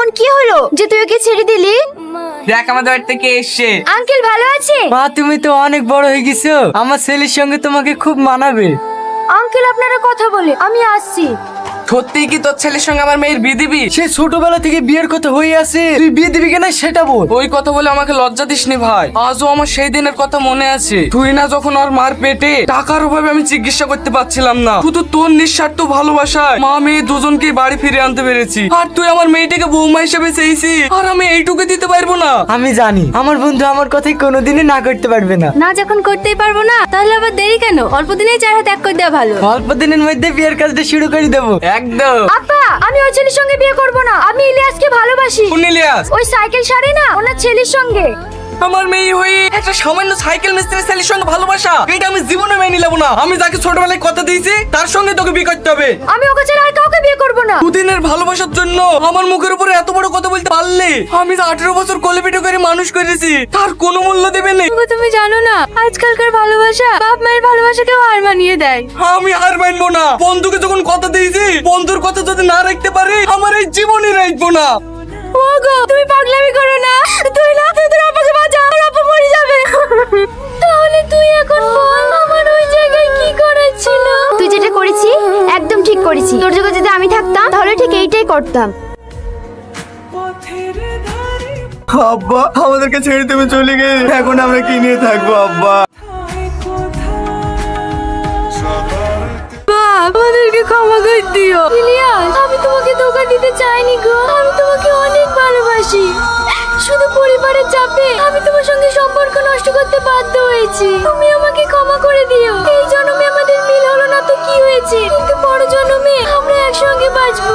এমন কি হলো যে তুই ওকে ছেড়ে দিলি? দেখ আমাদের বাড়ি থেকে এসছে। আঙ্কেল ভালো আছে? মা তুমি তো অনেক বড় হয়ে গেছো, আমার ছেলের সঙ্গে তোমাকে খুব মানাবে। আঙ্কেল আপনারা কথা বলে, আমি আসছি। সত্যি কি তোর ছেলের সঙ্গে আমার মেয়ের বিয়ে দিবি? সে ছোটবেলা থেকে বিয়ের কথা হয়ে আছে, তুই বিয়ে দিবি কিনা সেটা বল। ওই কথা বলে আমাকে লজ্জা দিসনি ভাই, আজও আমার সেই দিনের কথা মনে আছে। তুই না যখন ওর মার পেটে, টাকার অভাবে আমি চিকিৎসা করতে পারছিলাম না, শুধু তোর নিঃস্বার্থ ভালোবাসায় মা মেয়ে দুজনকে বাড়ি ফিরে আনতে পেরেছি। আর তুই আমার মেয়েটাকে বৌমা হিসেবে চেয়েছিস, আর আমি এইটুকু দিতে পারবো না? আমি জানি আমার বন্ধু আমার কথাই কোনোদিনই না করতে পারবে না। না যখন করতেই পারবো না, তাহলে আবার দেরি কেন? অল্প দিনেই চার হাত এক করে দেওয়া ভালো। অল্প দিনের মধ্যে বিয়ের কাজটা শুরু করে দেবো। একদম। আব্বা, আমি ওই ছেলের সঙ্গে বিয়ে করব না। আমি ইলিয়াসকে ভালোবাসি। কোন ইলিয়াস? ওই সাইকেল সারে না, ওনার ছেলের সঙ্গে। আমার মেয়ে হয়ে একটা সামান্য সাইকেল মিস্ত্রি ছেলের সঙ্গে ভালোবাসা, এটা আমি জীবনে মেনে নিলাম না। আমি যাকে ছোটবেলায় কথা দিয়েছি তার সঙ্গে তোকে বিয়ে করতে হবে। আমি ওকে ছাড়া আর কাউকে বিয়ে করব না। দুদিনের ভালোবাসার জন্য আমার মুখের উপরে এত বড় কথা বলতে পারলে? আমি তো 18 বছর কোলে পিঠে করে মানুষ করেছি, তার কোনো মূল্য দেবে না। তুমি জানো না, আজকালকার ভালোবাসা বাপ মায়ের ভালোবাসাকেও হার মানিয়ে দেয়। আমি হার মানবো না। বন্ধুকে যখন কথা দিয়েছি, বন্ধুর কথা যদি না রাখতে পারি, আমার এই জীবনই রাখবো না। ওগো, তুমি পাগলামি করো না। তুই না, তুই তোর আপাকে বাঁচা, আর আপা মরে যাবে। তাহলে তুই এখন বল, আমার ওই জায়গায় কি করেছিল? তুই যেটা করেছি একদম ঠিক করেছি। তোর জায়গায় যদি আমি থাকতাম তাহলে ঠিক এইটাই করতাম। আব্বা আমাদেরকে ছেড়ে তুমি চলে গেলে, এখন আমরা কি নিয়ে থাকবো আব্বা? আমাদেরকে ক্ষমা করে দিও। ইলিয়াস, আমি তোমাকে ধোঁকা দিতে চাইনি গো। আমি তোমাকে অনেক ভালোবাসি। শুধু পরিবারের চাপে আমি তোমার সঙ্গে সম্পর্ক নষ্ট করতে বাধ্য হয়েছি। তুমি আমাকে ক্ষমা করে দিও। এই জন্মে আমাদের মিল হলো না তো কি হয়েছে, কিন্তু পর জন্মে আমরা একসঙ্গে বাঁচবো।